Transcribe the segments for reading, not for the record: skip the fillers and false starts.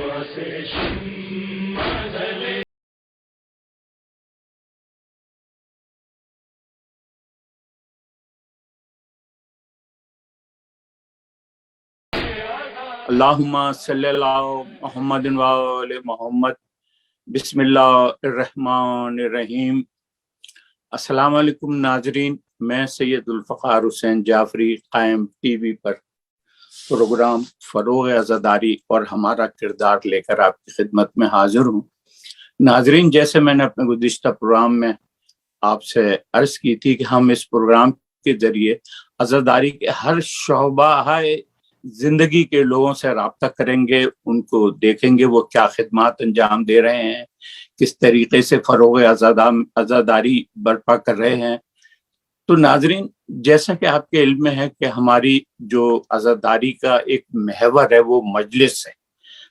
اللہم صلی اللہ محمد و آل محمد۔ بسم اللہ الرحمن الرحیم۔ السلام علیکم ناظرین، میں سید الفقار حسین جعفری قائم ٹی وی پر پروگرام فروغ عزاداری اور ہمارا کردار لے کر آپ کی خدمت میں حاضر ہوں۔ ناظرین، جیسے میں نے اپنے گزشتہ پروگرام میں آپ سے عرض کی تھی کہ ہم اس پروگرام کے ذریعے عزاداری کے ہر شعبہ زندگی کے لوگوں سے رابطہ کریں گے، ان کو دیکھیں گے وہ کیا خدمات انجام دے رہے ہیں، کس طریقے سے فروغ عزاداری برپا کر رہے ہیں۔ تو ناظرین، جیسا کہ آپ کے علم میں ہے کہ ہماری جو عزاداری کا ایک محور ہے وہ مجلس ہے،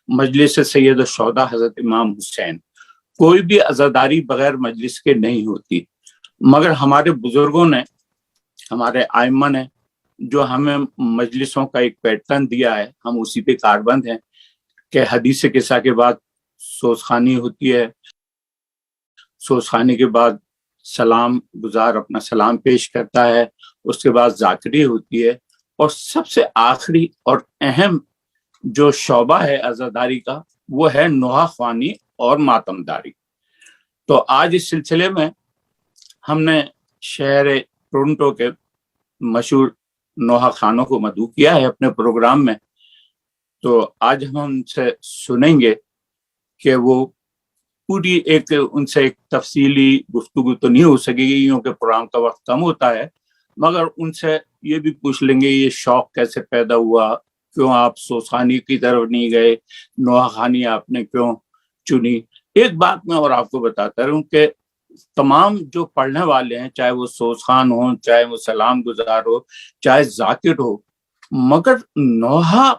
مجلس سید الشہداء حضرت امام حسین۔ کوئی بھی عزاداری بغیر مجلس کے نہیں ہوتی، مگر ہمارے بزرگوں نے، ہمارے ائمہ نے جو ہمیں مجلسوں کا ایک پیٹرن دیا ہے، ہم اسی پہ کاربند ہیں کہ حدیث قصہ کے بعد سوزخانی ہوتی ہے، سوزخانی کے بعد سلام گزار اپنا سلام پیش کرتا ہے، اس کے بعد ذاکری ہوتی ہے، اور سب سے آخری اور اہم جو شعبہ ہے عزاداری کا وہ ہے نوحہ خوانی اور ماتم داری۔ تو آج اس سلسلے میں ہم نے شہر ٹورنٹو کے مشہور نوحہ خانوں کو مدعو کیا ہے اپنے پروگرام میں، تو آج ہم ان سے سنیں گے کہ وہ پوری ان سے ایک تفصیلی گفتگو تو نہیں ہو سکے گی کیونکہ پروگرام کا وقت کم ہوتا ہے، مگر ان سے یہ بھی پوچھ لیں گے یہ شوق کیسے پیدا ہوا، کیوں آپ سوزخانی کی طرف نہیں گئے، نوحہ خانی آپ نے کیوں چنی۔ ایک بات میں اور آپ کو بتاتا رہوں کہ تمام جو پڑھنے والے ہیں، چاہے وہ سوزخان ہو، چاہے وہ سلام گزار ہو، چاہے ذاکر ہو، مگر نوحہ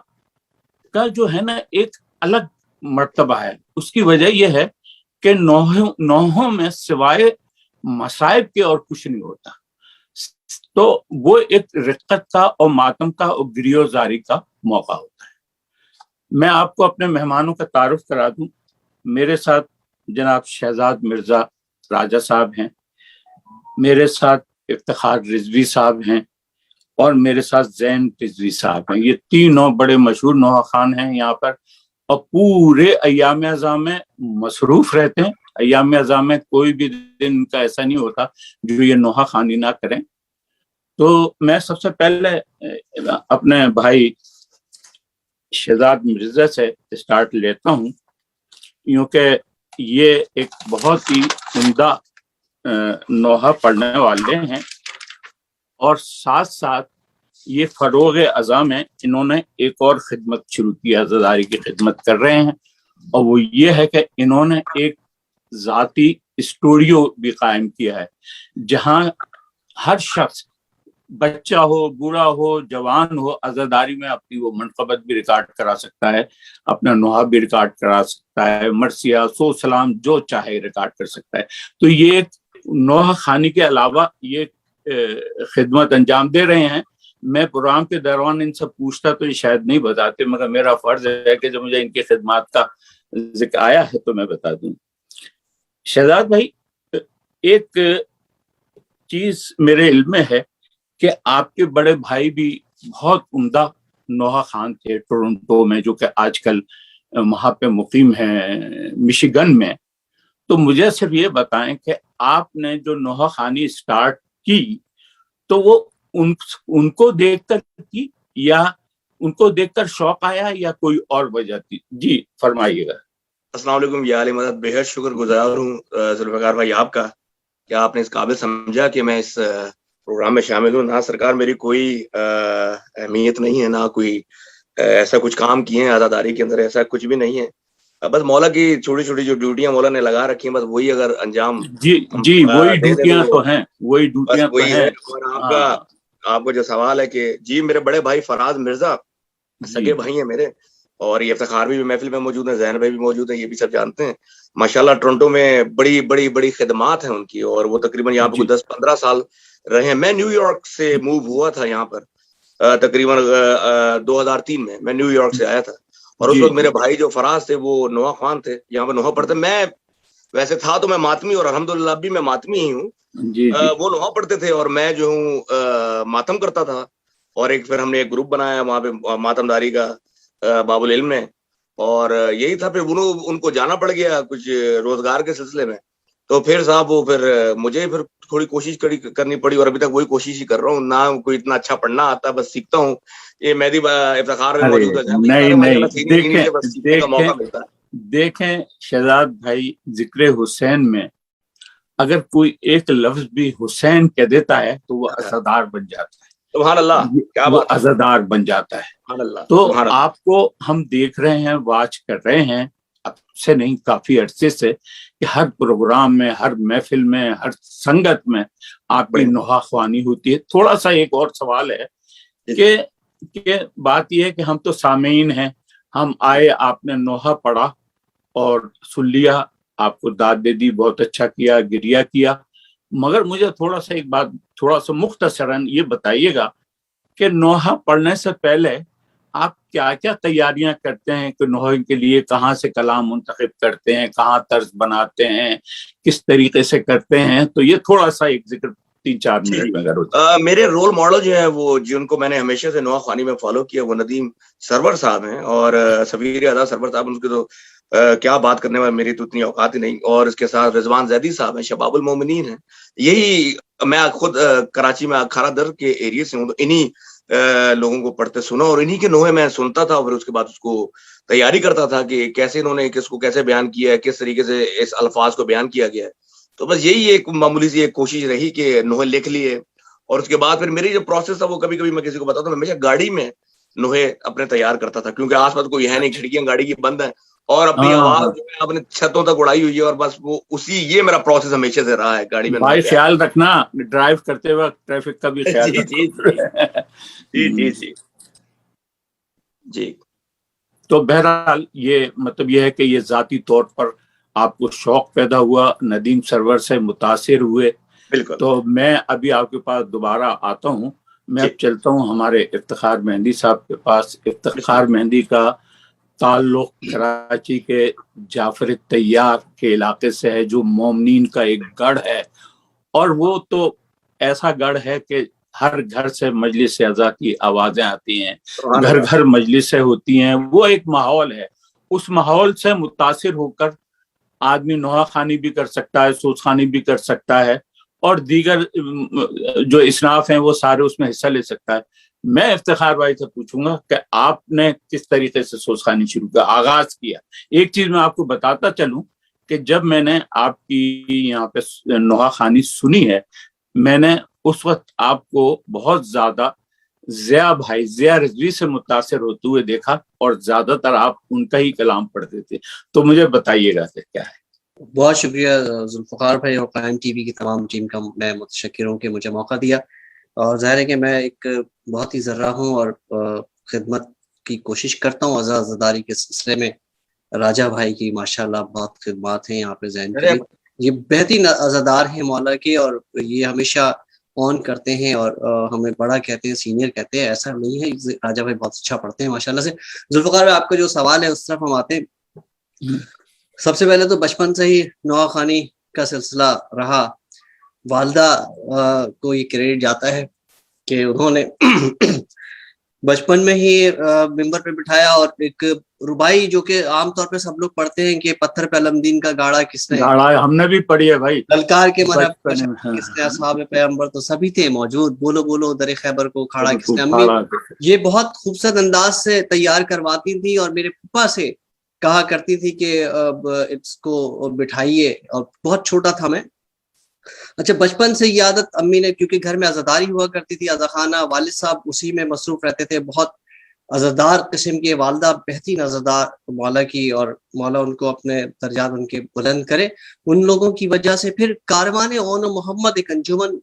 کا جو ہے نا ایک الگ مرتبہ ہے۔ اس کی وجہ یہ ہے کہ نوحوں میں سوائے مصائب کے اور کچھ نہیں ہوتا، تو وہ ایک رقت کا اور ماتم کا اور گریو زاری کا موقع ہوتا ہے۔ میں آپ کو اپنے مہمانوں کا تعارف کرا دوں۔ میرے ساتھ جناب شہزاد مرزا راجہ صاحب ہیں، میرے ساتھ افتخار رضوی صاحب ہیں، اور میرے ساتھ زین رضوی صاحب ہیں۔ یہ تینوں بڑے مشہور نوحہ خان ہیں یہاں پر، اور پورے ایام اعزام میں مصروف رہتے ہیں۔ ایام اعزام میں کوئی بھی دن کا ایسا نہیں ہوتا جو یہ نوحہ خانی نہ کریں۔ تو میں سب سے پہلے اپنے بھائی شہزاد مرزا سے اسٹارٹ لیتا ہوں، کیونکہ یہ ایک بہت ہی عمدہ نوحہ پڑھنے والے ہیں، اور ساتھ ساتھ یہ فروغ عزام ہے، انہوں نے ایک اور خدمت شروع کی، عزاداری کی خدمت کر رہے ہیں، اور وہ یہ ہے کہ انہوں نے ایک ذاتی اسٹوڈیو بھی قائم کیا ہے جہاں ہر شخص، بچہ ہو، بوڑھا ہو، جوان ہو، عزاداری میں اپنی وہ منقبت بھی ریکارڈ کرا سکتا ہے، اپنا نوحہ بھی ریکارڈ کرا سکتا ہے، مرثیہ، سو سلام جو چاہے ریکارڈ کر سکتا ہے۔ تو یہ نوحہ خانی کے علاوہ یہ خدمت انجام دے رہے ہیں۔ میں پروگرام کے دوران ان سے پوچھتا تو یہ شاید نہیں بتاتے، مگر میرا فرض ہے کہ جب مجھے ان کی خدمات کا ذکر آیا ہے تو میں بتا دوں۔ شہزاد بھائی، ایک چیز میرے علم میں ہے کہ آپ کے بڑے بھائی بھی بہت عمدہ نوحہ خان تھے ٹورنٹو میں، جو کہ آج کل وہاں پہ مقیم ہیں مشیگن میں۔ تو مجھے صرف یہ بتائیں کہ آپ نے جو نوحہ خانی اسٹارٹ کی تو وہ ان کو دیکھ کر کی، یا ان کو دیکھ کر شوق آیا، یا کوئی اور وجہ تھی؟ جی فرمائیے گا۔ السلام علیکم یا علی مدد، بے حد شکر گزار ہوں ذوالفقار بھائی آپ کا کہ آپ نے اس قابل سمجھا کہ میں اس پروگرام میں شامل ہوں۔ نہ سرکار میری کوئی اہمیت نہیں ہے، نہ کوئی ایسا کچھ کام کیے ہیں عزاداری کے اندر، ایسا کچھ بھی نہیں ہے۔ بس مولا کی چھوٹی چھوٹی جو ڈیوٹیاں مولا نے لگا رکھی ہیں، بس وہی اگر انجام جی وہی ڈیوٹیاں تو ہیں، وہی ڈیوٹیاں تو ہیں۔ اور آپ کو جو سوال ہے کہ جی میرے بڑے بھائی فراز مرزا سگے بھائی ہیں میرے، اور یہ افتخار بھی محفل میں موجود ہیں، زین بھائی بھی موجود ہیں، یہ بھی سب جانتے ہیں ماشاءاللہ۔ ٹورنٹو میں بڑی بڑی بڑی خدمات ہیں ان کی، اور وہ تقریباً یہاں پہ 10-15 سال رہے ہیں۔ میں نیو یارک سے موو ہوا تھا یہاں پر تقریباً 2003 میں نیو یارک سے آیا تھا، اور اس وقت میرے بھائی جو فراز تھے وہ نوحہ خوان تھے, یہاں پہ نوحہ پڑھتے. میں ویسے تھا تو میں ماتمی, اور الحمدللہ اب بھی میں ماتمی ہی ہوں. وہ نوحہ پڑھتے تھے اور میں جو ہوں ماتم کرتا تھا. اور ایک پھر ہم نے ایک گروپ بنایا وہاں پہ ماتم داری کا باب العلم میں, اور یہی تھا. پھر ان کو جانا پڑ گیا کچھ روزگار کے سلسلے میں, تو پھر صاحب وہ پھر مجھے پھر تھوڑی کوشش کرنی پڑی, اور ابھی تک وہی کوشش ہی کر رہا ہوں. نہ کوئی اتنا اچھا پڑھنا آتا, بس سیکھتا ہوں. یہ مہدی افتخار میں موجود ہے. دیکھیں شہزاد بھائی, ذکر حسین میں اگر کوئی ایک لفظ بھی حسین کہہ دیتا ہے تو وہ عزادار بن جاتا ہے. سبحان اللہ, کیا وہ عزادار بن جاتا ہے. سبحان اللہ. تو آپ کو ہم دیکھ رہے ہیں, واچ کر رہے ہیں اب سے نہیں کافی عرصے سے, کہ ہر پروگرام میں, ہر محفل میں, ہر سنگت میں آپ کی نوحہ خوانی ہوتی ہے. تھوڑا سا ایک اور سوال ہے کہ بات یہ ہے کہ ہم تو سامعین ہیں, ہم آئے, آپ نے نوحہ پڑھا اور سن لیا, آپ کو داد دے دی, بہت اچھا کیا, گریہ کیا, مگر مجھے تھوڑا سا ایک بات تھوڑا سا مختصراً یہ بتائیے گا کہ نوحہ پڑھنے سے پہلے آپ کیا کیا تیاریاں کرتے ہیں, کہ نوحہ کے لیے کہاں سے کلام منتخب کرتے ہیں, کہاں طرز بناتے ہیں, کس طریقے سے کرتے ہیں, تو یہ تھوڑا سا ایک ذکر 3-4 منٹ میں اگر ہوتا ہے. میرے رول ماڈل جو ہیں وہ جن کو میں نے ہمیشہ سے نوحہ خوانی میں فالو کیا وہ ندیم سرور صاحب ہیں, اور سفیر اعلیٰ سرور صاحب, ان کے تو کیا بات کرنے میں میری تو اتنی اوقات ہی نہیں. اور اس کے ساتھ رضوان زیدی صاحب ہیں, شباب المومنین ہیں. یہی میں خود کراچی میں کھارا در کے ایریے سے ہوں, تو انہی لوگوں کو پڑھتے سنا, اور انہی کے نوحے میں سنتا تھا, اور پھر اس کے بعد اس کو تیاری کرتا تھا کہ کیسے انہوں نے کس کو کیسے بیان کیا ہے, کس طریقے سے اس الفاظ کو بیان کیا گیا ہے. تو بس یہی ایک معمولی سی ایک کوشش رہی کہ نوحے لکھ لیے. اور اس کے بعد پھر میری جو پروسیس تھا وہ کبھی کبھی میں کسی کو بتاتا ہوں, میں ہمیشہ گاڑی میں نوحے اپنے تیار کرتا تھا, کیونکہ آس پاس کوئی ہے نہیں, کھڑکیاں گاڑی کی بند ہیں, اور اپنی آواز جو ہے اپنے چھتوں تک اڑائی ہوئی ہے, اور بس وہ یہ میرا پروسیس ہمیشہ سے رہا ہے گاڑی میں. بھائی خیال رکھنا ڈرائیو کرتے وقت ٹریفک کا بھی خیال رکھنا. جی. تو بہرحال یہ مطلب یہ ہے کہ یہ ذاتی طور پر آپ کو شوق پیدا ہوا, ندیم سرور سے متاثر ہوئے. بالکل. تو میں ابھی آپ کے پاس دوبارہ آتا ہوں, میں اب چلتا ہوں ہمارے افتخار مہندی صاحب کے پاس. افتخار مہندی کا تعلق کراچی کے جعفر طیار کے علاقے سے ہے, جو مومنین کا ایک گڑھ ہے, اور وہ تو ایسا گڑھ ہے کہ ہر گھر سے مجلس اعضا کی آوازیں آتی ہیں, گھر گھر مجلسیں ہوتی ہیں. وہ ایک ماحول ہے, اس ماحول سے متاثر ہو کر آدمی نوحہ خوانی بھی کر سکتا ہے, سوز خوانی بھی کر سکتا ہے, اور دیگر جو اصناف ہیں وہ سارے اس میں حصہ لے سکتا ہے. میں افتخار بھائی سے پوچھوں گا کہ آپ نے کس طریقے سے سوز خوانی شروع کیا, آغاز کیا. ایک چیز میں آپ کو بتاتا چلوں کہ جب میں نے آپ کی یہاں پہ نوحہ خوانی سنی ہے, میں نے اس وقت آپ کو بہت زیادہ ضیاء رضوی سے متاثر ہوتے ہوئے دیکھا, اور زیادہ تر آپ ان کا ہی کلام پڑھتے تھے. تو مجھے بتائیے گا کہ کیا ہے. بہت شکریہ ذوالفقار بھائی اور قائم ٹی وی کی تمام ٹیم کا میں متشکر ہوں کہ مجھے موقع دیا. اور ظاہر ہے کہ میں ایک بہت ہی ذرہ ہوں اور خدمت کی کوشش کرتا ہوں عزاداری کے سلسلے میں. راجہ بھائی کی ماشاءاللہ بہت خدمات ہیں یہاں پہ ذہن کی, یہ بہترین عزادار ہیں مولا کے, اور یہ ہمیشہ آن کرتے ہیں اور ہمیں بڑا کہتے ہیں, سینئر کہتے ہیں. ایسا نہیں ہے, راجہ بھائی بہت اچھا پڑھتے ہیں ماشاءاللہ سے. ذوالفقار بھائی آپ کا جو سوال ہے اس طرف ہم آتے ہیں. سب سے پہلے تو بچپن سے ہی نوحہ خوانی کا سلسلہ رہا. والدہ کو یہ کریڈٹ جاتا ہے کہ انہوں نے بچپن میں ہی ممبر پہ بٹھایا, اور ایک ربائی جو کہ عام طور پہ سب لوگ پڑھتے ہیں کہ پتھر پہ علمدین کا گاڑا کس نے, ہم نے بھی پڑھی ہے بھائی, للکار کے مرحب کس نے, اصحاب پیغمبر تو سبھی تھے موجود, بولو بولو در خیبر کو کھاڑا کس نے. امی یہ بہت خوبصورت انداز سے تیار کرواتی تھی, اور میرے پھپھا سے کہا کرتی تھی کہ اب اس کو بٹھائیے, اور بہت چھوٹا تھا میں. اچھا, بچپن سے یہ عادت امی نے, کیونکہ گھر میں عزاداری ہوا کرتی تھی, عزاخانہ, والد صاحب اسی میں مصروف رہتے تھے, بہت عزادار قسم کے, والدہ بہترین عزادار مولا کی, اور مولا ان کو اپنے درجات ان کے بلند کرے. ان لوگوں کی وجہ سے پھر کاروان اون محمد ایک انجمن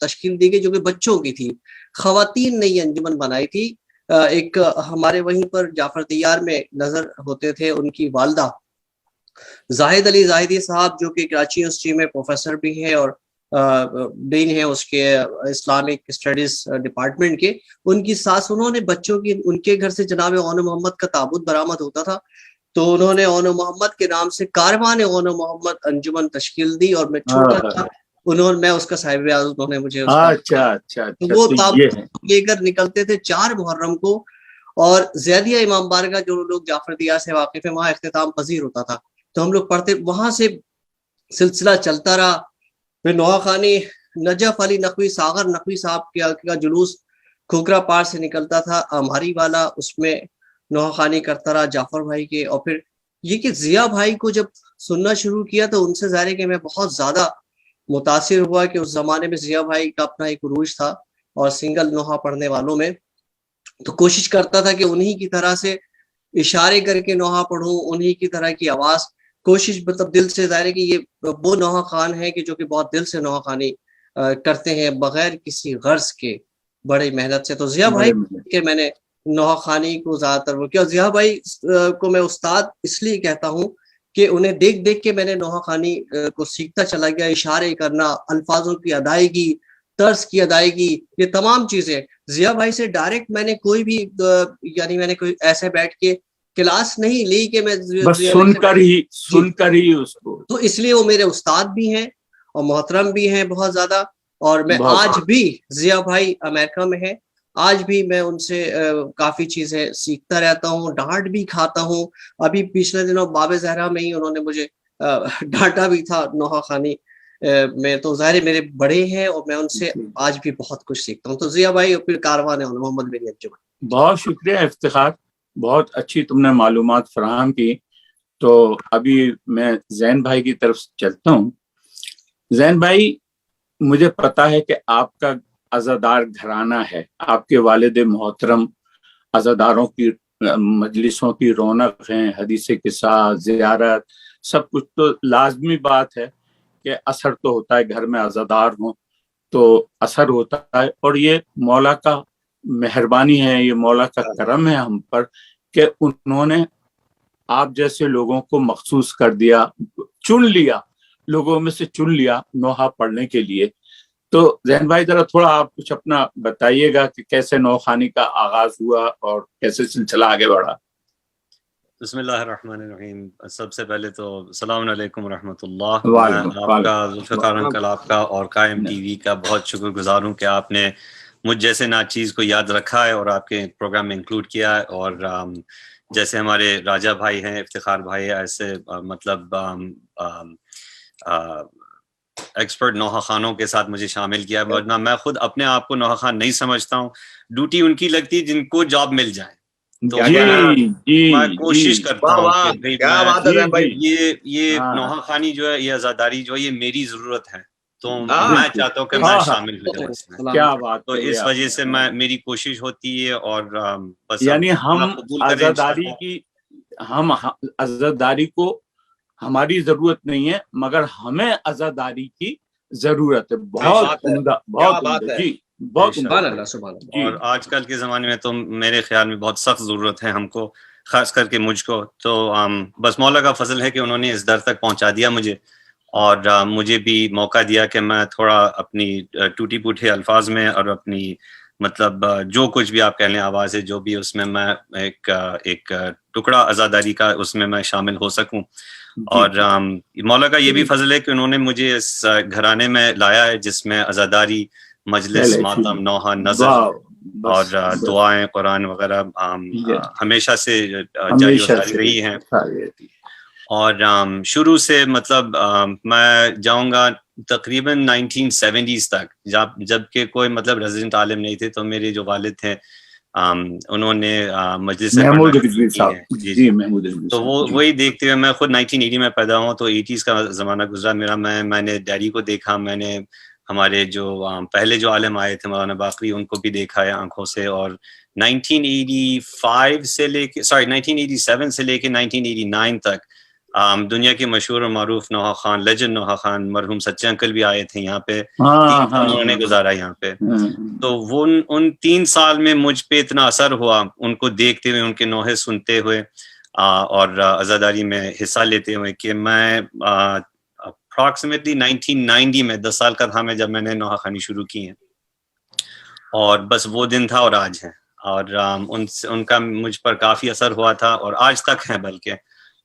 تشکیل دی گئی جو کہ بچوں کی تھی. خواتین نے یہ انجمن بنائی تھی. ایک ہمارے وہیں پر جعفر طیار میں نظر ہوتے تھے ان کی والدہ زاہد علی زاہدی صاحب, جو کہ کراچی یونیورسٹی میں پروفیسر بھی ہیں, اور ڈین ہیں اس کے اسلامک اسٹڈیز ڈپارٹمنٹ کے، ان کی ساس، انہوں نے بچوں کی، ان کے گھر سے جناب اون محمد کا تابوت برآمد ہوتا تھا، تو انہوں نے اون محمد کے نام سے کاروان اون محمد انجمن تشکیل دی، اور میں چھوٹا تھا، میں اس کا صاحب اعزاز، انہوں نے مجھے وہ تابوت لے کر نکلتے تھے 4 محرم کو، اور زیدیہ امام بارگاہ جو لوگ جعفر دیار سے واقف ہیں وہاں اختتام پذیر ہوتا تھا، تو ہم لوگ پڑھتے، وہاں سے سلسلہ چلتا رہا. پھر نوحہ خانی نجف علی نقوی، ساغر نقوی صاحب کا جلوس کھوکھرا پار سے نکلتا تھا، امہاری والا، اس میں نوحہ خانی کرتا رہا جعفر بھائی کے. اور پھر یہ کہ ضیاء بھائی کو جب سننا شروع کیا تو ان سے ظاہر ہے کہ میں بہت زیادہ متاثر ہوا کہ اس زمانے میں ضیاء بھائی کا اپنا ایک عروج تھا، اور سنگل نوحہ پڑھنے والوں میں تو کوشش کرتا تھا کہ انہی کی طرح سے اشارے کر کے نوحہ پڑھوں، انہی کی طرح کی آواز، کوشش مطلب دل سے. ظاہر ہے کہ یہ وہ نوحہ خان ہے کہ جو کہ بہت دل سے نوحہ خانی کرتے ہیں بغیر کسی غرض کے، بڑی محنت سے. تو ضیاء بھائی کہ میں نے نوحہ خانی کو زیادہ تر وہ کیا. ضیاء بھائی کو میں استاد اس لیے کہتا ہوں کہ انہیں دیکھ دیکھ کے میں نے نوحہ خانی کو سیکھتا چلا گیا، اشارے کرنا، الفاظوں کی ادائیگی، طرز کی ادائیگی، یہ تمام چیزیں. ضیاء بھائی سے ڈائریکٹ میں نے کوئی بھی یعنی میں نے کوئی ایسے بیٹھ کے کلاس نہیں لی کہ میں سن کر ہی اس کو، تو اس لیے وہ میرے استاد بھی ہیں اور محترم بھی ہیں بہت زیادہ. اور میں آج بھی، ضیاء بھائی امریکہ میں ہیں، آج بھی میں ان سے کافی چیزیں سیکھتا رہتا ہوں، ڈانٹ بھی کھاتا ہوں. ابھی پچھلے دنوں باب زہرا میں ہی انہوں نے مجھے ڈانٹا بھی تھا نوحہ خانی میں. تو ظاہر میرے بڑے ہیں اور میں ان سے آج بھی بہت کچھ سیکھتا ہوں. تو ضیاء بھائی اور پھر کاروان اون محمد میری انجمن. بہت شکریہ افتخار، بہت اچھی تم نے معلومات فراہم کی. تو ابھی میں زین بھائی کی طرف چلتا ہوں. زین بھائی، مجھے پتا ہے کہ آپ کا عزادار گھرانہ ہے، آپ کے والد محترم عزاداروں کی مجلسوں کی رونق ہیں، حدیث قصہ، زیارت، سب کچھ. تو لازمی بات ہے کہ اثر تو ہوتا ہے، گھر میں عزادار ہوں تو اثر ہوتا ہے. اور یہ مولا کا مہربانی ہے، یہ مولا کا کرم ہے ہم پر کہ انہوں نے آپ جیسے لوگوں کو مخصوص کر دیا، چن لیا، لوگوں میں سے چن لیا نوحہ پڑھنے کے لیے. تو زین بھائی ذرا تھوڑا آپ کچھ اپنا بتائیے گا کہ کیسے نوحہ خانی کا آغاز ہوا اور کیسے سلسلہ آگے بڑھا. بسم اللہ الرحمن الرحیم. سب سے پہلے تو السلام علیکم ورحمۃ اللہ. وعلیکم آپ کا ذوالفقار انکل، آپ کا اور قائم ٹی وی کا بہت شکر گزار ہوں کہ آپ نے مجھ جیسے ناچیز کو یاد رکھا ہے اور آپ کے پروگرام میں انکلوڈ کیا ہے. اور جیسے ہمارے راجہ بھائی ہیں، افتخار بھائی، ایسے مطلب ایکسپرٹ نوحہ خانوں کے ساتھ مجھے شامل کیا. ورنہ میں خود اپنے آپ کو نوحہ خان نہیں سمجھتا ہوں. ڈیوٹی ان کی لگتی ہے جن کو جاب مل جائے. تو میں کوشش کرتا ہوں کہ یہ نوحہ خانی جو ہے، یہ عزاداری جو ہے، یہ میری ضرورت ہے. تو میں چاہتا ہوں کہ میں شامل ہو جاؤں اس میں. کیا بات. تو اس وجہ سے میری کوشش ہوتی ہے. اور بس یعنی ہم عزاداری کو ہماری ضرورت نہیں ہے، مگر ہمیں عزاداری کی ضرورت ہے. بہت عمدہ، بہت عمدہ. جی بہت عمدہ. اور آج کل کے زمانے میں تو میرے خیال میں بہت سخت ضرورت ہے ہم کو، خاص کر کے مجھ کو. تو بس مولا کا فضل ہے کہ انہوں نے اس در تک پہنچا دیا مجھے، اور مجھے بھی موقع دیا کہ میں تھوڑا اپنی ٹوٹی پوٹے الفاظ میں اور اپنی مطلب جو کچھ بھی آپ کہہ لیں آواز ہے جو بھی، اس میں میں ایک ٹکڑا عزاداری کا اس میں میں شامل ہو سکوں. اور مولا کا یہ بھی فضل ہے کہ انہوں نے مجھے اس گھرانے میں لایا ہے جس میں عزاداری، مجلس، ماتم، نوحہ، نظر اور دعائیں، قرآن وغیرہ ہمیشہ سے جاری و ساری رہی ہیں. اور شروع سے مطلب میں جاؤں گا تقریباً 1970s تک، جب کہ کوئی مطلب ریزیڈنٹ عالم نہیں تھے. تو میرے جو والد تھے انہوں نے مجلس تو وہی دیکھتے ہوئے میں خود 1980 میں پیدا ہوں. تو 80s کا زمانہ گزرا میرا. میں نے ڈیڈی کو دیکھا، میں نے ہمارے جو پہلے جو عالم آئے تھے مولانا باقری، ان کو بھی دیکھا ہے آنکھوں سے. اور 1987 سے لے کے 1989 تک دنیا کے مشہور اور معروف نوحہ خان، لیجنڈ نوحہ خان، مرحوم سچے انکل بھی آئے تھے یہاں پہ، انہوں نے گزارا یہاں پہ. تو وہ ان 3 سال میں مجھ پہ اتنا اثر ہوا ان کو دیکھتے ہوئے، ان کے نوحے سنتے ہوئے اور عزاداری میں حصہ لیتے ہوئے، کہ میں اپروکسیمیٹلی 1990 میں 10 سال کا تھا میں جب میں نے نوحہ خوانی شروع کی ہیں, اور بس وہ دن تھا اور آج ہے, اور ان کا مجھ پر کافی اثر ہوا تھا اور آج تک ہے بلکہ,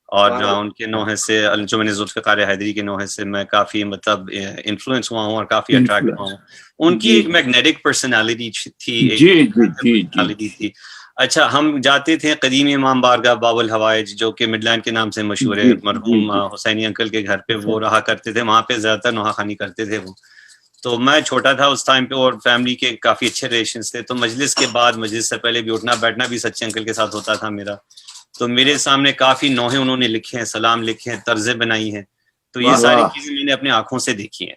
اور ان کے نوحے سے جو میں نے ذوالفقار حیدری کے نوحے سے میں کافی مطلب انفلوئنس ہوا ہوں اور کافی اٹریکٹ ہوا ہوں. ان کی ایک میگنیٹک پرسنالٹی تھی, ایک پرسنالٹی تھی. اچھا, ہم جاتے تھے قدیم امام بارگاہ باب الحوائج جو کہ مڈ لینڈ کے نام سے مشہور ہے, مرحوم حسینی انکل کے گھر پہ وہ رہا کرتے تھے, وہاں پہ زیادہ تر نوحہ خوانی کرتے تھے وہ. تو میں چھوٹا تھا اس ٹائم پہ اور فیملی کے کافی اچھے ریلیشنس تھے, تو مجلس کے بعد مجلس سے پہلے بھی اٹھنا بیٹھنا بھی سچے انکل کے ساتھ ہوتا تھا میرا. تو میرے سامنے کافی نوحے انہوں نے لکھے ہیں, سلام لکھے ہیں, طرزیں بنائی ہیں, تو یہ ساری چیزیں میں نے اپنی آنکھوں سے دیکھی ہیں.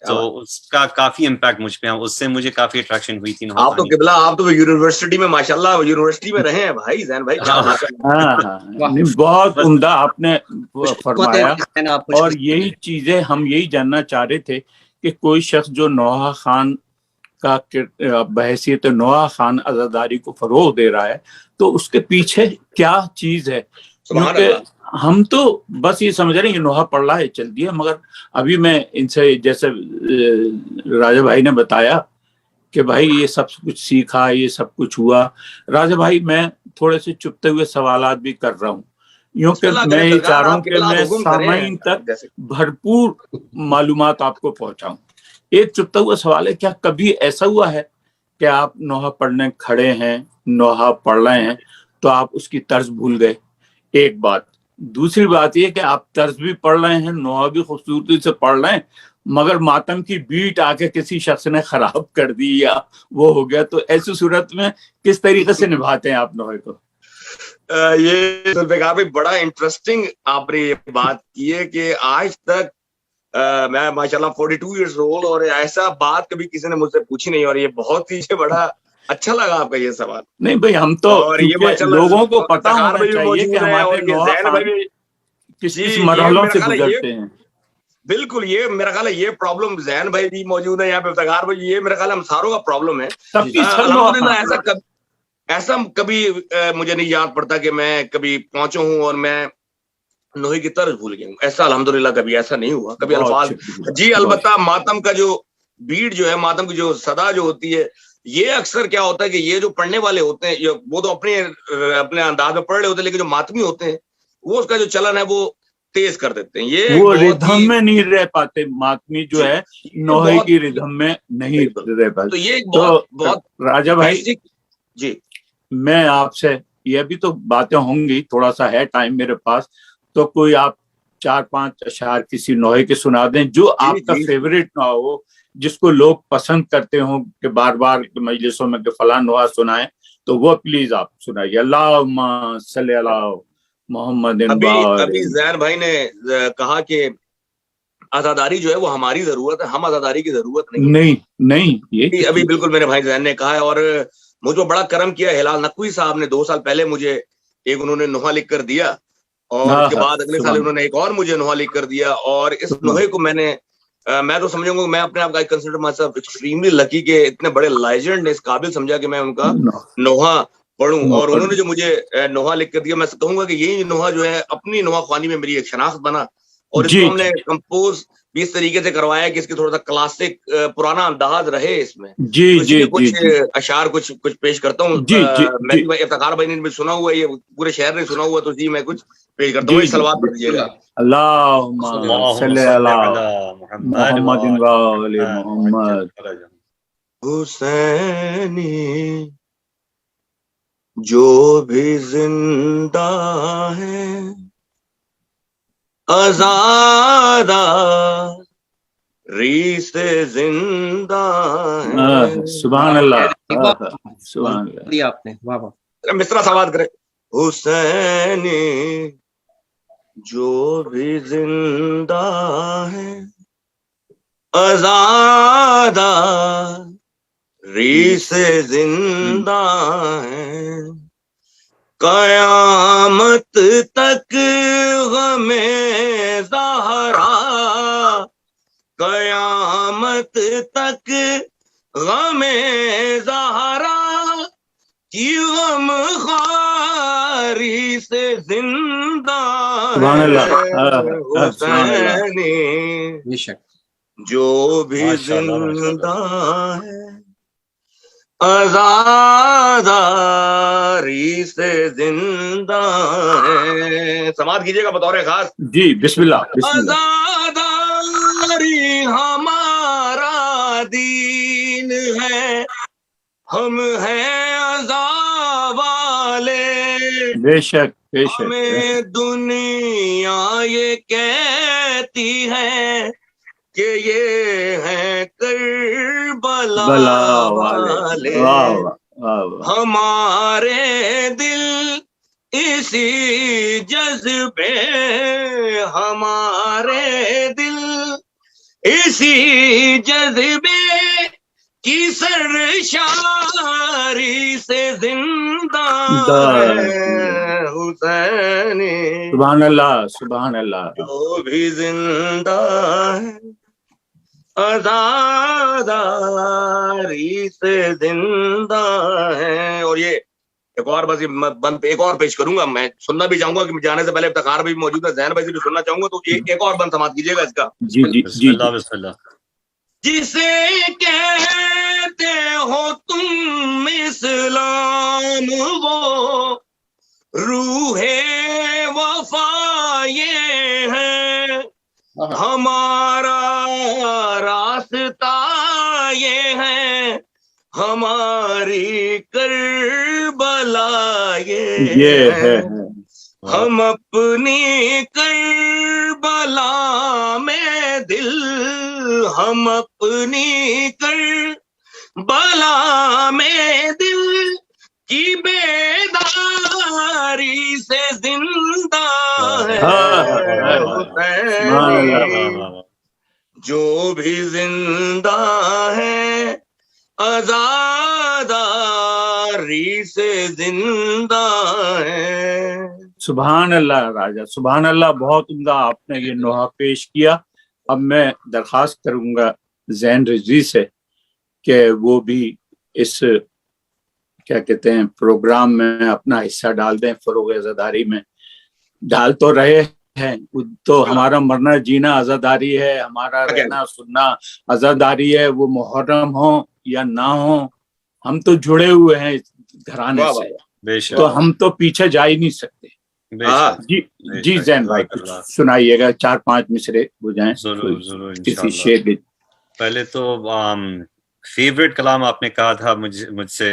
تو اس کا کافی امپیکٹ مجھ پہ ہے, اس سے مجھے کافی اٹریکشن ہوئی تھی. آپ تو قبلہ, آپ تو یونیورسٹی میں ماشاءاللہ یونیورسٹی میں رہے ہیں بھائی زین بھائی. بہت عمدہ آپ نے فرمایا, اور یہی چیزیں ہم یہی جاننا چاہ رہے تھے کہ کوئی شخص جو نوحہ خان کا بحیثیت نوحہ خان عزاداری کو فروغ دے رہا ہے تو اس کے پیچھے کیا چیز ہے. کیونکہ ہم تو بس یہ سمجھ رہے ہیں یہ نوحہ پڑھ رہا ہے چل دیا, مگر ابھی میں ان سے جیسے راجہ بھائی نے بتایا کہ بھائی یہ سب کچھ سیکھا, یہ سب کچھ ہوا. راجہ بھائی میں تھوڑے سے چپتے ہوئے سوالات بھی کر رہا ہوں, یوں کہ میں یہ چاہ رہا ہوں کہ میں سامعین تک بھرپور معلومات آپ کو پہنچاؤں. ایک چپتا ہوا سوال ہے, کیا کبھی ایسا ہوا ہے کہ آپ نوحہ پڑھنے کھڑے ہیں, نوحہ پڑھ رہے ہیں, تو آپ اس کی طرز بھول گئے؟ ایک بات. دوسری بات یہ کہ آپ طرز بھی پڑھ رہے ہیں, نوحہ بھی خوبصورتی سے پڑھ رہے ہیں, مگر ماتم کی بیٹ آ کے کسی شخص نے خراب کر دی یا وہ ہو گیا, تو ایسی صورت میں کس طریقے سے نبھاتے ہیں آپ نوحے کو؟ یہ ذوالفقار بھائی بڑا انٹرسٹنگ آپ نے یہ بات کی ہے کہ آج تک میں ماشاءاللہ 42 ایئرز اولڈ, اور ایسا بات کبھی کسی نے مجھ سے پوچھی نہیں, اور یہ بہت ہی بڑا اچھا لگا آپ کا یہ سوال. نہیں بھائی, ہم تو لوگوں کو پتا ہونا چاہیے کہ ہمارے نوحہ خان کس کس مرحلوں سے گزرتے ہیں. بالکل, یہ میرا خیال ہے یہ پرابلم زین بھائی بھی موجود ہے یہاں پہ, افتخار بھائی, یہ میرا خیال ہے ہم ساروں کا پرابلم ہے. الحمدللہ ایسا کبھی مجھے نہیں یاد پڑتا کہ میں کبھی پہنچا ہوں اور میں نوحے کی طرز بھول گیا ہوں. ایسا الحمدللہ کبھی ایسا نہیں ہوا, کبھی الفاظ. جی البتہ ماتم کا جو بیٹ جو ہے, ماتم کی جو صدا جو ہوتی ہے, یہ اکثر کیا ہوتا ہے کہ یہ جو پڑھنے والے ہوتے ہیں وہ تو اپنے انداز میں پڑھ رہے ہوتے ہیں, لیکن جو ماتمی ہوتے ہیں وہ اس کا جو چلن ہے وہ تیز کر دیتے ہیں. یہ وہ ردھم میں نہیں رہ پاتے, ماتمی جو ہے نوحے کی ردھم میں نہیں رہ پاتے. تو یہ بہت راجہ بھائی جی, میں آپ سے یہ بھی تو باتیں ہوں گی, تھوڑا سا ہے ٹائم میرے پاس, تو کوئی آپ 4-5 اشعار کسی نوحے کے سنا دیں جو آپ کا فیوریٹ نوحہ ہو, جس کو لوگ پسند کرتے ہوں کہ بار بار مجلسوں میں کہ فلاں نوحہ سنائیں, تو وہ پلیز آپ سنائیے. اللہم صلی علی محمد. ابھی زین بھائی نے کہا کہ آزاداری جو ہے وہ ہماری ضرورت ہے, ہم آزاداری کی ضرورت نہیں. یہ ابھی بالکل میرے بھائی زین نے کہا ہے, اور مجھ کو بڑا کرم کیا ہلال نقوی صاحب نے 2 سال پہلے مجھے ایک انہوں نے نوحہ لکھ کر دیا, اور اس کے بعد اگلے سال انہوں نے ایک اور مجھے نوحہ لکھ کر دیا, اور اس نوحے کو میں تو سمجھوں گا, میں اپنے آپ کا کنسیڈر مائی سیلف ایکسٹریملی لکی کہ اتنے بڑے لیجنڈ نے اس قابل سمجھا کہ میں ان کا نوحہ پڑھوں, اور انہوں نے جو مجھے نوحہ لکھ کر دیا, میں کہوں گا کہ یہی نوحہ جو ہے اپنی نوحہ خوانی میں میری ایک شناخت بنا, اور اس کو ہم نے کمپوز بھی اس طریقے سے کروایا کہ اس کی تھوڑا سا کلاسک پرانا انداز رہے اس میں. کچھ اشعار کچھ پیش کرتا ہوں. میں افتخار بھائی نے بھی سنا ہوا, یہ پورے شہر نے سنا ہوا, تو جی میں کچھ پیش کرتا ہوں. صلوات پڑھ دیجیے گا. اللہم صلی علی محمد و آل محمد. حسینی جو بھی زندہ ہے آزادہ ری سے زندہ ہے. سبحان اللہ, سبحان اللہ. آپ نے واہ واہ مصرع سواد کرے. حسینی جو بھی زندہ ہے آزادہ ری سے زندہ ہے, قیامت تک غم زہرا, قیامت تک غم زہرا کی غم خواری سے زندہ سبحان اللہ، حسینی، بے شک جو بھی ماشاءاللہ، زندہ ہے عزاداری سے زندہ ہے. سماعت کیجیے گا بطور خاص. جی بسم اللہ بسم اللہ. عزاداری ہمارا دین ہے، ہم ہیں عزا والے، بے شک بے شک. ہمیں دنیا یہ کہتی ہے کہ یہ ہیں کربلا بلا والے. والے. واہ واہ واہ واہ. ہمارے دل اسی جذبے، ہمارے دل اسی جذبے کی سرشاری سے زندہ ہے حسینی، سبحان اللہ سبحان اللہ. جو بھی زندہ ہے عزاداری سے زندہ ہے. اور یہ ایک اور بس بند ایک اور پیش کروں گا، میں سننا بھی چاہوں گا کہ جانے سے پہلے افتخار بھی موجود ہے، زین بھائی سے بھی سننا چاہوں گا، تو ایک اور بند سماعت کیجیے گا اس کا. جی جی بسم جی. اللہ بسم اللہ. جسے کہتے ہو تم اسلام، وہ روح وفا یہ ہے، ہمارا راستہ یہ ہے، ہماری کربلا یہ ہے. ہم اپنی کربلا میں دل، ہم اپنی کربلا میں دل کی بیداری سے زندہ ہے حسینی، جو بھی زندہ ہے عزاداری سے زندہ ہے. سبحان اللہ راجا سبحان اللہ. بہت عمدہ آپ نے یہ نوحہ پیش کیا. اب میں درخواست کروں گا زین رضوی سے کہ وہ بھی اس کیا کہتے ہیں پروگرام میں اپنا حصہ ڈال دیں. فروغ عزاداری میں ڈال تو رہے ہیں، تو ہمارا مرنا جینا عزاداری ہے، ہمارا رہنا سننا عزاداری ہے. وہ محرم ہو یا نہ ہو، ہم تو جڑے ہوئے ہیں اس گھرانے سے، تو ہم تو پیچھے جا ہی نہیں سکتے. جی جی زین بھائی کچھ سنائیے گا، 4-5 مصرے بجائیں. ضرور ضرور کسی شعر بھی. پہلے تو فیوریٹ کلام آپ نے کہا تھا مجھ سے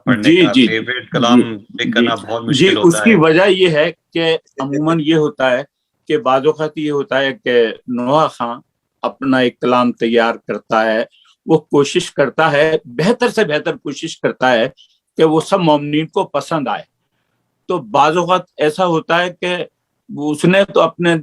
پڑھنے جی کا. جی فیوریٹ کلام پک کرنا بہت جی. مشکل اس ہوتا کی ہے. وجہ یہ ہے کہ عموماً یہ ہوتا ہے کہ بعض اوقات یہ ہوتا ہے کہ نوحہ خاں اپنا ایک کلام تیار کرتا ہے، وہ کوشش کرتا ہے، بہتر سے بہتر کوشش کرتا ہے کہ وہ سب مومنین کو پسند آئے. تو بعض اوقات ایسا ہوتا ہے کہ اس نے تو اپنے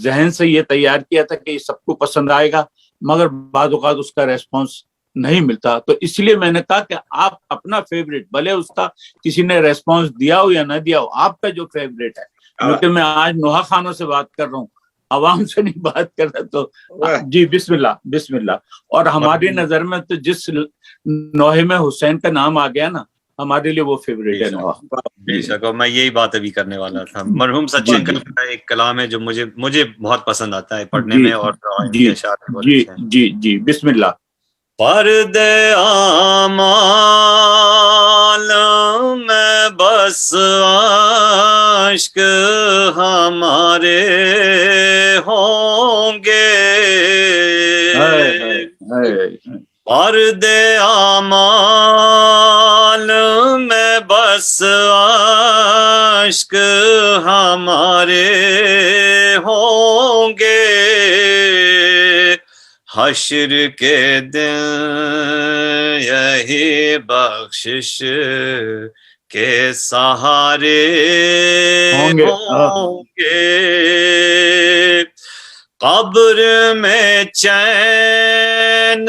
ذہن سے یہ تیار کیا تھا کہ یہ سب کو پسند آئے گا، مگر بعض اوقات اس کا ریسپانس نہیں ملتا. تو اس لیے میں نے کہا کہ آپ اپنا فیوریٹ، بھلے اس کا کسی نے ریسپانس دیا ہو یا نہ دیا ہو، آپ کا جو فیوریٹ ہے، کیونکہ میں آج نوحہ خانوں سے بات کر رہا ہوں، عوام سے نہیں بات کر رہا. تو جی بسم اللہ بسم اللہ. اور ہماری نظر میں تو جس نوحے میں حسین کا نام آ گیا نا، ہمارے لیے وہ فیوریٹ ہے نوحہ. بے شک. اور میں یہی بات ابھی کرنے والا تھا. مرحوم سچن کا ایک کلام ہے جو مجھے بہت پسند آتا ہے پڑھنے میں، اور ان کے اشعار بہت جی اچھے ہیں. جی جی بسم اللہ. فرد اعمال میں بس عشق ہمارے ہوں گے، فرد اعمال میں بس عشق ہمارے ہوں گے، حشر کے دن یہی بخشش کے سہارے ہوں گے، قبر میں چین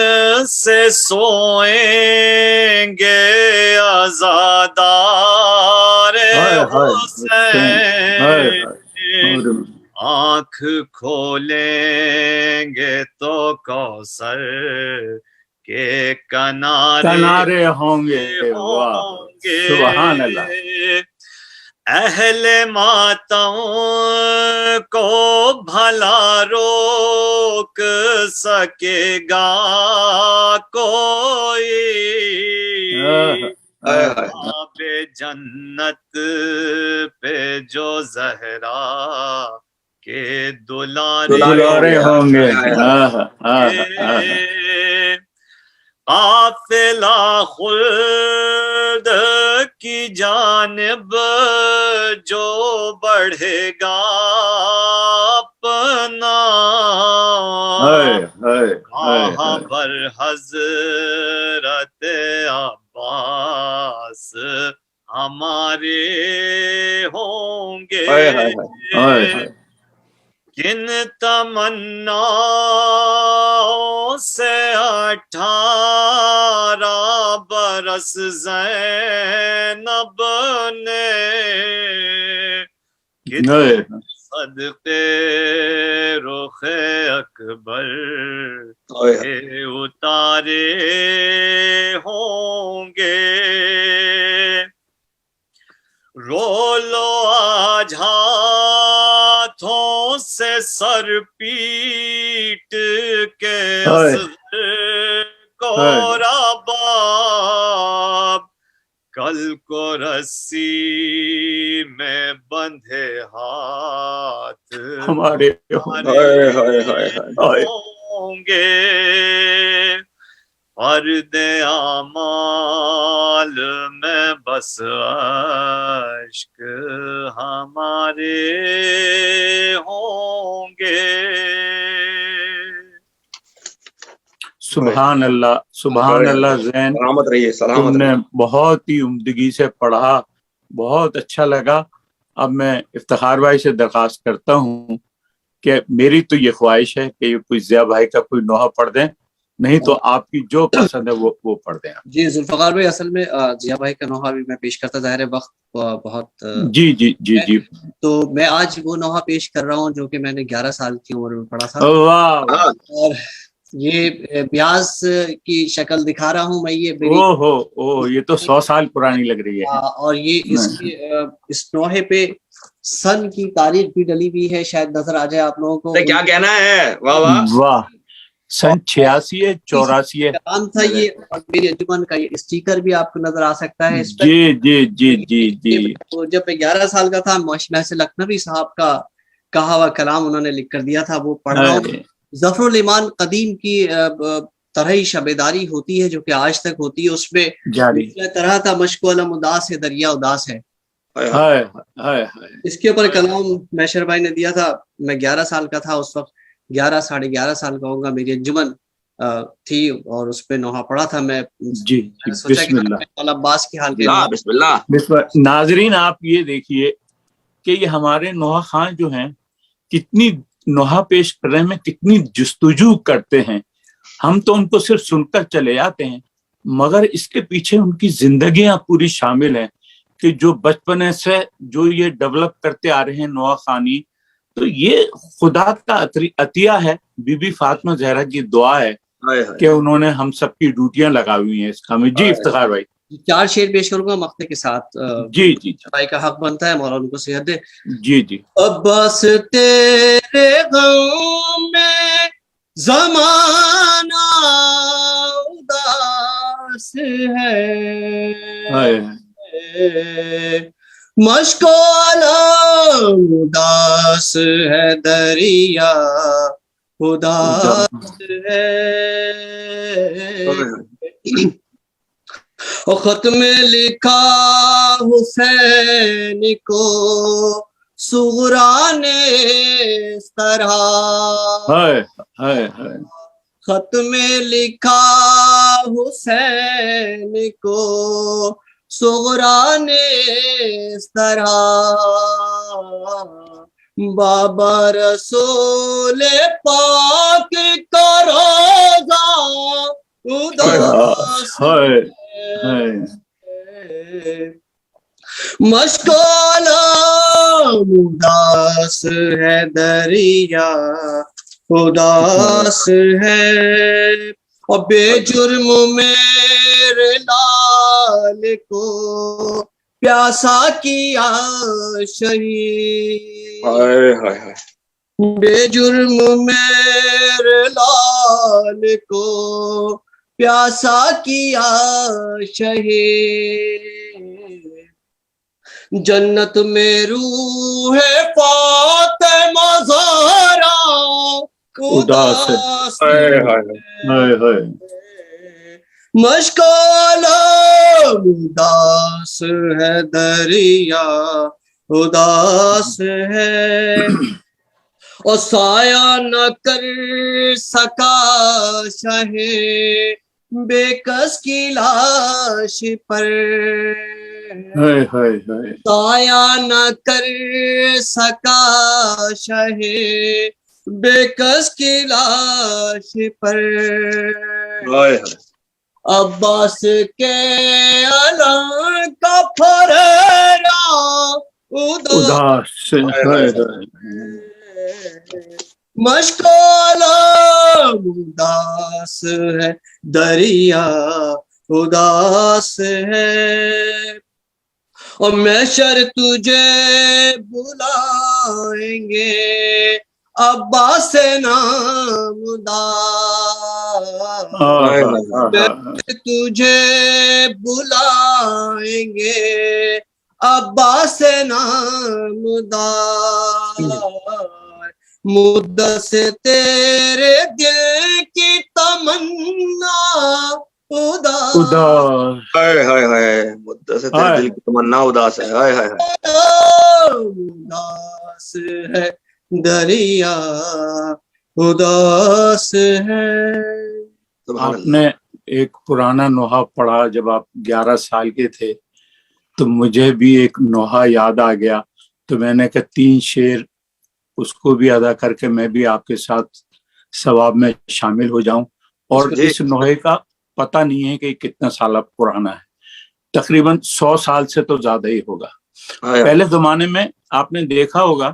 سے سوئیں گے عزادار حسین، آنکھ کھولیں گے تو کوثر کے کنارے ہوں گے. سبحان اللہ. اہل ماتم کو بھلا روک سکے گا کوئی، باب جنت پہ جو زہرا کے دلارے ہوں گے. قافلہ خلد کی جانب جو بڑھے گا اپنا، وہاں پر حضرت عباس ہمارے ہوں گے. کن تمناؤں سے 18 برس زینب نے کتنے صدقے رخ اکبر کے اتارے ہوں گے. رو لو آج ہاتھوں سے سر پیٹ کے اصغر کو رباب، کل کو رسی میں بندھے ہاتھ ہمارے ہوں گے. فرد اعمال میں بس اشک ہمارے ہوں گے. سبحان اللہ، سبحان اللہ. زین، سلامت رہیے، تم سلامت نے رہیے. بہت ہی عمدگی سے پڑھا، بہت اچھا لگا. اب میں افتخار بھائی سے درخواست کرتا ہوں کہ میری تو یہ خواہش ہے کہ یہ کوئی ضیاء بھائی کا کوئی نوحہ پڑھ دیں، نہیں تو آپ کی جو پسند ہے وہ پڑھ دیں. جی ذوالفقار بھائی، اصل میں ضیاء بھائی کا نوحہ بھی میں پیش کرتا، ظاہر ہے وقت بہت جی جی جی جی. تو میں آج وہ نوحہ پیش کر رہا ہوں جو کہ میں نے 11 سال کی عمر میں پڑھا تھا، واہ، اور یہ بیاض کی شکل دکھا رہا ہوں میں. یہ میری یہ تو 100 سال پرانی لگ رہی ہے. اور یہ اس نوحے پہ سن کی تاریخ بھی ڈلی ہوئی ہے، شاید نظر آ جائے آپ لوگوں کو. کیا کہنا ہے؟ واہ واہ واہ، سن 86 ہے 84 ہے. کام تھا یہ، اور میری انجمن کا یہ اسٹیکر بھی آپ کو نظر آ سکتا ہے اس پہ. جی جی جی جی جی. جب میں 11 سال کا تھا، محسن لکھنوی صاحب کا کہا ہوا کلام انہوں نے لکھ کر دیا تھا، وہ پڑھ رہا ہوں. ظفر الایمان قدیم کی طرح ہی شبیداری ہوتی ہے جو کہ آج تک ہوتی ہے، اس میں طرح تھا مشکو علم اداس ہے دریا اداس ہے. اس کے اوپر کلام میشر بھائی نے دیا تھا. میں 11 سال کا تھا اس وقت، 11 ساڑھے 11 سال کا ہوگا. میری انجمن تھی اور اس پہ نوحہ پڑھا تھا میں. جی بسم اللہ. عباس کی حال کے بسم اللہ. ناظرین آپ یہ دیکھیے کہ یہ ہمارے نوحہ خان جو ہیں کتنی نوحہ پیش کرنے میں کتنی جستجو کرتے ہیں. ہم تو ان کو صرف سن کر چلے جاتے ہیں، مگر اس کے پیچھے ان کی زندگیاں پوری شامل ہیں کہ جو بچپنے سے جو یہ ڈیولپ کرتے آ رہے ہیں نوحہ خانی، تو یہ خدا کا عطیہ ہے. بی بی فاطمہ زہرا کی دعا ہے کہ انہوں نے ہم سب کی ڈیوٹیاں لگا ہوئی ہیں اس کام میں. جی افتخار بھائی. 4 شعر پیش کروں گا مقطع کے ساتھ. جی جی بھائی کا حق بنتا ہے، مولا ان کو صحت دے. جی جی. عباس تیرے غم میں زمانہ اداس ہے، مشکو علم اداس ہے دریا اداس ہے. خط میں لکھا حسین کو صغرا نے اس طرح، خط میں لکھا حسین کو صغرا نے اس طرح، بابا رسول پاک کا روزہ اداس ہے، مشکو علم اداس ہے دریا اداس ہے. اور بے جرم میرے لال کو پیاسا کیا شہید، ہائے ہائے ہائے، بے جرم میرے لال کو پیاسا کیا شہید، جنت میں روح فاطمہ زہرا اداس ہے، اداس ہائے ہائے، ہائے ہائے، مشکل اداس ہے دریا اداس ہے، اور سایہ نہ کر سکا شہ بے کس کی لاش پر، ہائے ہائے ہائے، سایہ نہ کر سکا شہ بے کس کی لاش پر، ہائے ہائے، عباس کے علم کا پھریرا اداس اداس ہے، ہائے ہائے، مشکل اداس ہے دریا اداس ہے، اور محشر تجھے بلائیں گے عباس نامدار، ہائے آہا، ہائے، آہا، تجھے بلائیں گے عباس نامدار، مدت سے تیرے دل کی تمنا اداس اداس، ہائے ہائے ہائے، مدت سے تیرے دل کی تمنا اداس ہے، ہائے ہائے ہائے، اداس ہے دریا اداس ہے۔ سبحان آپ اللہ، نے ایک پرانا نوحہ پڑھا جب آپ 11 سال کے تھے، تو مجھے بھی ایک نوحہ یاد آ گیا، تو میں نے کہا 3 شعر اس کو بھی ادا کر کے میں بھی آپ کے ساتھ ثواب میں شامل ہو جاؤں۔ اور جی، اس نوحے کا پتہ نہیں ہے کہ کتنا سالہ پرانا ہے، تقریباً 100 سال سے تو زیادہ ہی ہوگا۔ ہائے ہائے، پہلے زمانے میں آپ نے دیکھا ہوگا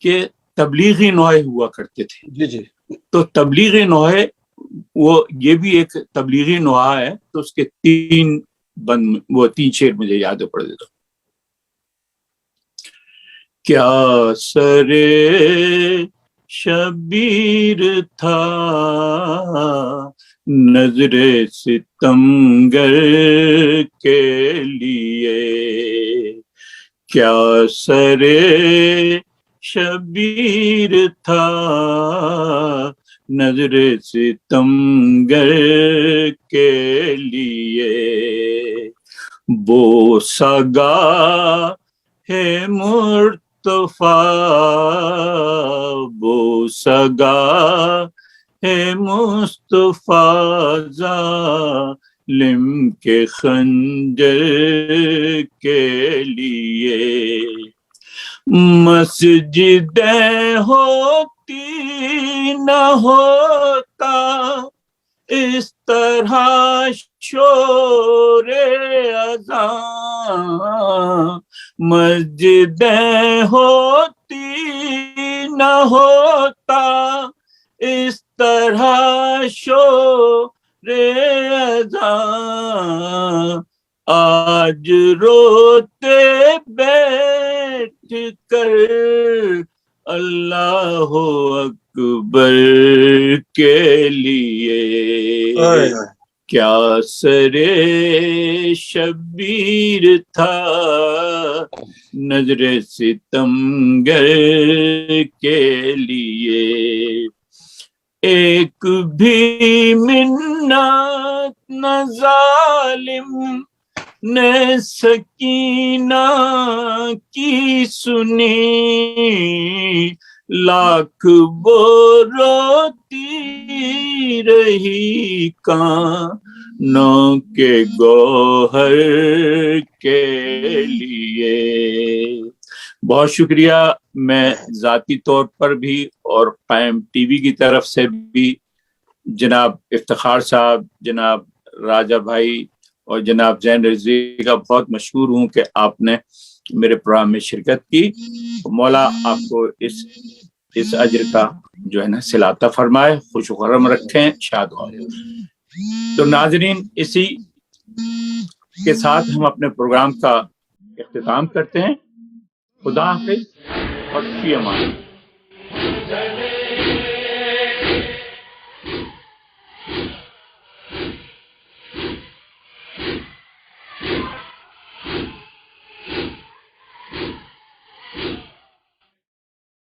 کہ تبلیغی نوحے ہوا کرتے تھے، جی جی، تو تبلیغی نوحے یہ بھی ایک تبلیغی نوحہ ہے، تو اس کے 3 شعر مجھے یاد پڑ دیتا ہوں۔ کیا سرے شبیر تھا نظر ستمگر کے لیے، کیا سرے شبیر تھا نظر ستمگر کے لیے، بوسگا ہے مرتفع بوسگا ہے مصطفیٰ ظالم کے خنجر کے لیے، مسجدیں ہوتی نہ ہوتا اس طرح شور اذان، مسجدیں ہوتی نہ ہوتا اس طرح شور اذان، آج روتے بیٹھ کر اللہ اکبر کے لیے، ہائے ہائے، کیا سرے شبیر تھا نظر ستمگر کے لیے، ایک بھی منت نہ ظالم نے سکینہ کی سنی، لاکھ وہ روتی رہی کانوں کے گوہر کے لیے۔ بہت شکریہ، میں ذاتی طور پر بھی اور قائم ٹی وی کی طرف سے بھی جناب افتخار صاحب، جناب راجہ بھائی اور جناب زین رضوی کا بہت مشہور ہوں کہ آپ نے میرے پروگرام میں شرکت کی۔ مولا آپ کو اس اجر کا جو ہے نا صلہ عطا فرمائے، خوش و خرم رکھیں، شاد ہوں۔ تو ناظرین، اسی کے ساتھ ہم اپنے پروگرام کا اختتام کرتے ہیں. خدا حافظ اور فی امان.